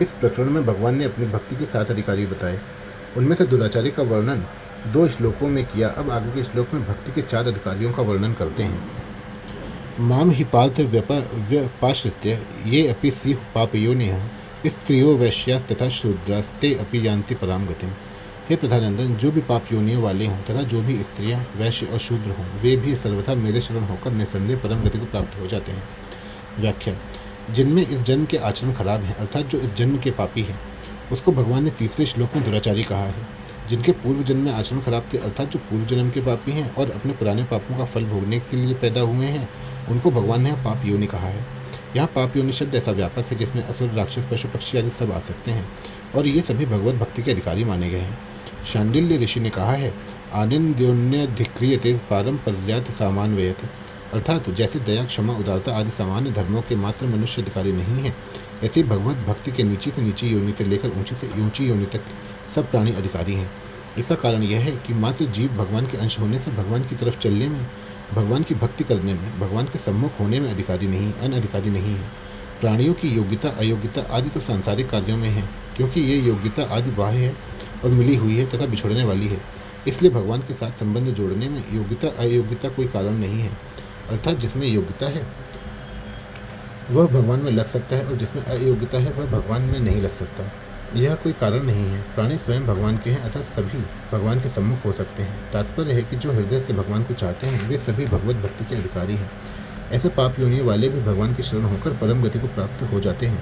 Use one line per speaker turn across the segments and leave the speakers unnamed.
इस प्रकरण में भगवान ने अपनी भक्ति के 7 अधिकारी बताए। उनमें से दुराचारी का वर्णन 2 श्लोकों में किया। अब आगे के श्लोक में भक्ति के 4 अधिकारियों का वर्णन करते हैं। माम ही पार्थ व्यपाश्रित्य ये अपि स्युः पापयोनिः स्त्रियो वैश्यास् तथा शूद्रास्ते अपि यान्ति पराम गतिम्। हे प्रधानंदन, जो भी पाप योनियों वाले हों तथा जो भी स्त्रियां वैश्य और शूद्र हों, वे भी सर्वथा मेरे शरण होकर निसंदेह परम गति को प्राप्त हो जाते हैं। व्याख्या: जिनमें इस जन्म के आचरण खराब हैं, अर्थात जो इस जन्म के पापी हैं, उसको भगवान ने 30वें श्लोक में दुराचारी कहा है। जिनके पूर्व जन्म में आचरण खराब थे, अर्थात जो पूर्व जन्म के पापी हैं और अपने पुराने पापों का फल भोगने के लिए पैदा हुए हैं, उनको भगवान ने पाप योनि कहा है। यहाँ पाप योनि शब्द ऐसा व्यापक है जिसमें असुर, राक्षस, पशु, पक्षी आदि सब आ सकते हैं और ये सभी भगवत भक्ति के अधिकारी माने गए हैं। शांडिल्य ऋषि ने कहा है, आनंद्योन्यधिक्रियते पारम पर्यात सामान्वयत, अर्थात जैसे दया, क्षमा, उदारता आदि सामान्य धर्मों के मात्र मनुष्य अधिकारी नहीं है, ऐसे भगवत भक्ति के नीची से नीची योनि से लेकर ऊंची से ऊंची योनि तक सब प्राणी अधिकारी हैं। इसका कारण यह है कि मात्र जीव भगवान के अंश होने से भगवान की तरफ चलने में, भगवान की भक्ति करने में, भगवान के सम्मुख होने में अनधिकारी नहीं है। प्राणियों की योग्यता, अयोग्यता आदि तो सांसारिक कार्यों में है, क्योंकि ये योग्यता आदि बाह्य है और मिली हुई है तथा बिछुड़ने वाली है। इसलिए भगवान के साथ संबंध जोड़ने में योग्यता अयोग्यता कोई कारण नहीं है, अर्थात जिसमें योग्यता है वह भगवान में लग सकता है और जिसमें अयोग्यता है वह भगवान में नहीं लग सकता। यह कोई कारण नहीं है। प्राणी स्वयं भगवान के हैं, अतः सभी भगवान के सम्मुख हो सकते हैं। तात्पर्य है कि जो हृदय से भगवान को चाहते हैं वे सभी भगवत भक्ति के अधिकारी हैं। ऐसे पाप योनि वाले भी भगवान की शरण होकर परम गति को प्राप्त हो जाते हैं,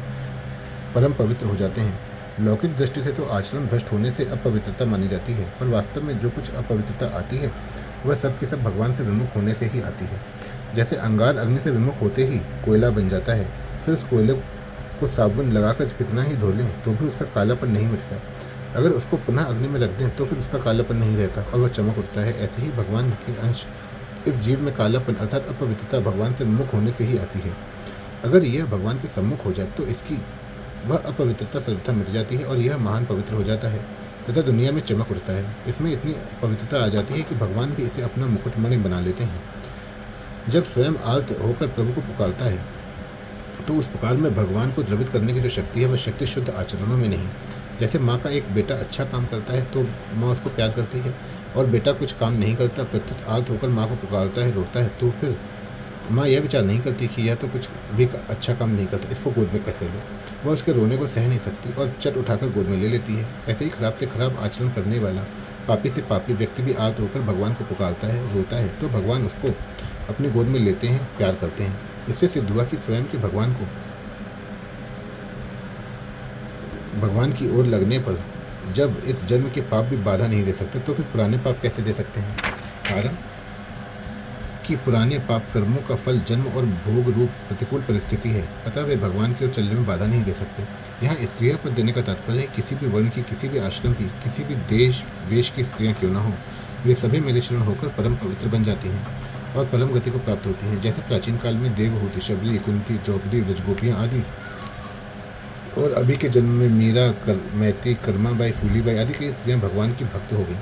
परम पवित्र हो जाते हैं। लौकिक दृष्टि से तो आचरण भ्रष्ट होने से अपवित्रता मानी जाती है, पर वास्तव में जो कुछ अपवित्रता आती है वह सब के सब भगवान से विमुख होने से ही आती है। जैसे अंगार अग्नि से विमुख होते ही कोयला बन जाता है, फिर उस कोयले को साबुन लगाकर कितना ही धो लें तो भी उसका कालापन नहीं मिटता। अगर उसको पुनः अग्नि में रख दें तो फिर उसका कालापन नहीं रहता और वह चमक उठता है। ऐसे ही भगवान के अंश इस जीव में कालापन अर्थात अपवित्रता भगवान से विमुख होने से ही आती है। अगर यह भगवान के सम्मुख हो जाए तो इसकी वह अपवित्रता सर्वथा मिट जाती है और यह महान पवित्र हो जाता है तथा दुनिया में चमक उठता है। इसमें इतनी पवित्रता आ जाती है कि भगवान भी इसे अपना मुकुटमणि बना लेते हैं। जब स्वयं आर्त होकर प्रभु को पुकारता है तो उस पुकार में भगवान को द्रवित करने की जो शक्ति है वह शक्ति शुद्ध आचरणों में नहीं। जैसे माँ का एक बेटा अच्छा काम करता है तो माँ उसको प्यार करती है, और बेटा कुछ काम नहीं करता, प्रत्युत आर्त होकर माँ को पुकारता है, रोता है, तो फिर माँ यह विचार नहीं करती कि यह तो कुछ भी अच्छा काम नहीं करता, इसको गोद में कैसे ले। वह उसके रोने को सह नहीं सकती और चट उठाकर गोद में ले लेती है। ऐसे ही खराब से खराब आचरण करने वाला पापी से पापी व्यक्ति भी आर्त होकर भगवान को पुकारता है, रोता है, तो भगवान उसको अपनी गोद में लेते हैं, प्यार करते हैं। इससे सिद्ध हुआ कि स्वयं के भगवान की ओर लगने पर जब इस जन्म के पाप भी बाधा नहीं दे सकते तो फिर पुराने पाप कैसे दे सकते हैं। कारण कि पुराने पाप कर्मों का फल जन्म और भोग रूप प्रतिकूल परिस्थिति है, अतः वे भगवान की ओर चलने में बाधा नहीं दे सकते। यहाँ स्त्रियां पद देने का तात्पर्य है किसी भी वर्ण की, किसी भी आश्रम की, किसी भी देश वेश की स्त्रियां क्यों न हो, वे सभी मेरे शरण होकर परम पवित्र बन जाती हैं और परम गति को प्राप्त होती हैं। जैसे प्राचीन काल में देवहूति, शबरी, कुंती, द्रौपदी, व्रजगोपियाँ आदि, और अभी के जन्म में मीरा, मैती, कर्माबाई, फूलीबाई आदि कई स्त्रियां भगवान की भक्त हो गई।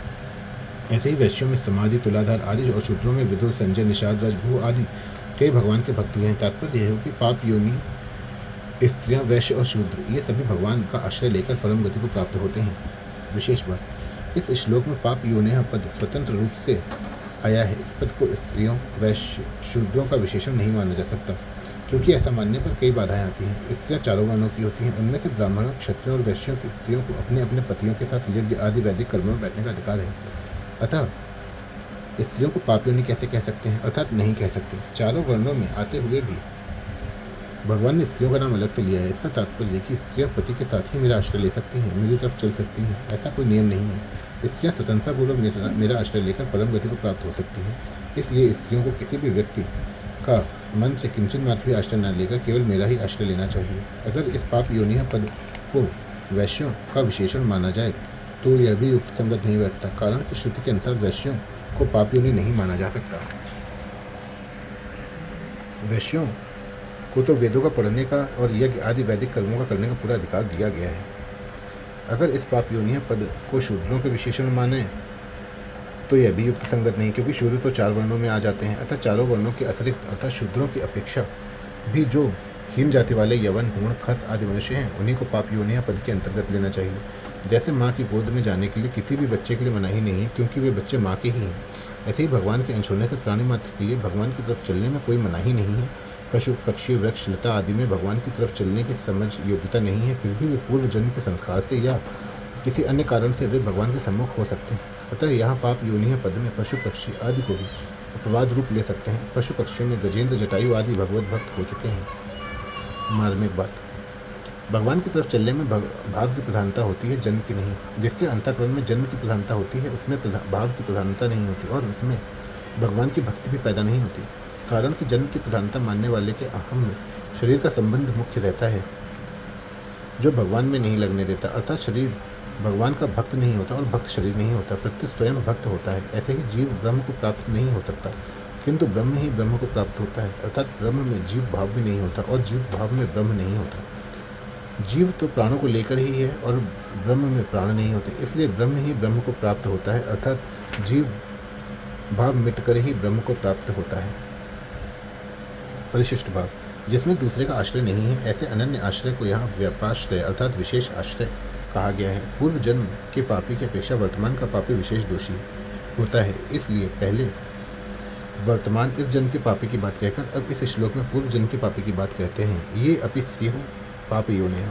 ऐसे ही वैश्यों में समाधि, तुलाधार आदि और शूद्रों में विदुर, संजय, निषाद, राजभू आदि कई भगवान के भक्त हुए हैं। तात्पर्य यह है कि पाप योनि स्त्रियां, वैश्य और शूद्र ये सभी भगवान का आश्रय लेकर परम गति को प्राप्त होते हैं। विशेष बात, इस श्लोक में पाप योनि पद स्वतंत्र रूप से आया है। इस पद को स्त्रियों, वैश्य, शूद्रों का विशेषण नहीं माना जा सकता, क्योंकि ऐसा मानने पर कई बाधाएं आती हैं। स्त्रियां 4 वर्णों की होती हैं। उनमें से ब्राह्मणों, क्षत्रियों और वैश्यों की स्त्रियों को अपने अपने पतियों के साथ यज्ञ आदि वैदिक कर्मों में बैठने का अधिकार है। अतः स्त्रियों को पाप योनि कैसे कह सकते हैं, अर्थात नहीं कह सकते। 4 वर्णों में आते हुए भी भगवान ने स्त्रियों का नाम अलग से लिया है। इसका तात्पर्य कि स्त्रियां पति के साथ ही मेरा आश्रय ले सकती हैं, मेरी तरफ चल सकती हैं, ऐसा कोई नियम नहीं है। स्त्रियां स्वतंत्रतापूर्वक मेरा आश्रय लेकर परम गति को प्राप्त हो सकती हैं। इसलिए स्त्रियों को किसी भी व्यक्ति का मन से किंचन मात्र भी आश्रय न लेकर केवल मेरा ही आश्रय लेना चाहिए। अगर इस पाप योनि पद को वैश्यों का विशेषण माना जाए तो यह भी युक्त संगत नहीं बैठता, कारण कि श्रुति के अनुसार वैश्यों को पाप योनि नहीं माना जा सकता। वैश्यों को तो वेदों का पढ़ने का और यज्ञ आदि वैदिक कर्मों का करने का पूरा अधिकार दिया गया है। अगर इस पाप योनि पद को शूद्रों के विशेषण माने तो यह भी युक्त संगत नहीं, क्योंकि शूद्र तो 4 वर्णों में आ जाते हैं। अतः 4 वर्णों के अतिरिक्त अर्थात शूद्रों की अपेक्षा भी जो हीन जाति वाले यवन, हूण, खस आदि मनुष्य हैं, उन्हीं को पाप योनि या पद के अंतर्गत लेना चाहिए। जैसे माँ की गोद में जाने के लिए किसी भी बच्चे के लिए मनाही नहीं है, क्योंकि वे बच्चे माँ के ही हैं, ऐसे ही भगवान के अंश होने से प्राणी मात्र के लिए भगवान की तरफ चलने में कोई मनाही नहीं है। पशु, पक्षी, वृक्ष, लता आदि में भगवान की तरफ चलने की समझ योग्यता नहीं है, फिर भी वे पूर्व जन्म के संस्कार से या किसी अन्य कारण से वे भगवान के सम्मुख हो सकते हैं। अतः यहाँ पाप योनि पद में पशु, पक्षी आदि को भी अपवाद रूप ले सकते हैं। पशु पक्षियों में गजेंद्र, जटायु आदि भगवत भक्त हो चुके हैं। मार्मिक बात, भगवान की तरफ चलने में भाव की प्रधानता होती है, जन्म की नहीं। जिसके अंतःकरण में जन्म की प्रधानता होती है, उसमें भाव की प्रधानता नहीं होती और उसमें भगवान की भक्ति भी पैदा नहीं होती। कारण कि जन्म की प्रधानता मानने वाले के अहम में शरीर का संबंध मुख्य रहता है, जो भगवान में नहीं लगने देता। अर्थात शरीर भगवान का भक्त नहीं होता और भक्त शरीर नहीं होता, प्रत्युत स्वयं भक्त होता है। ऐसे ही जीव ब्रह्म को प्राप्त नहीं हो सकता, किंतु ब्रह्म ही ब्रह्म को प्राप्त होता है। अर्थात ब्रह्म में जीव भाव भी नहीं होता और जीव भाव में ब्रह्म नहीं होता। जीव तो प्राणों को लेकर ही है और ब्रह्म में प्राण नहीं होते, इसलिए ब्रह्म ही ब्रह्म को प्राप्त होता है। अर्थात जीव भाव मिटकर ही ब्रह्म को प्राप्त होता है। परिशिष्ट भाव, जिसमें दूसरे का आश्रय नहीं है, ऐसे अनन्य आश्रय को यहाँ व्यापाश्रय अर्थात विशेष आश्रय कहा गया है। पूर्व जन्म के पापी की अपेक्षा वर्तमान का पापी विशेष दोषी होता है, इसलिए पहले वर्तमान इस जन्म के पापी की बात कहकर अब इस श्लोक में पूर्व जन्म के पापी की बात कहते हैं। ये अपि स्युः पाप योनिः।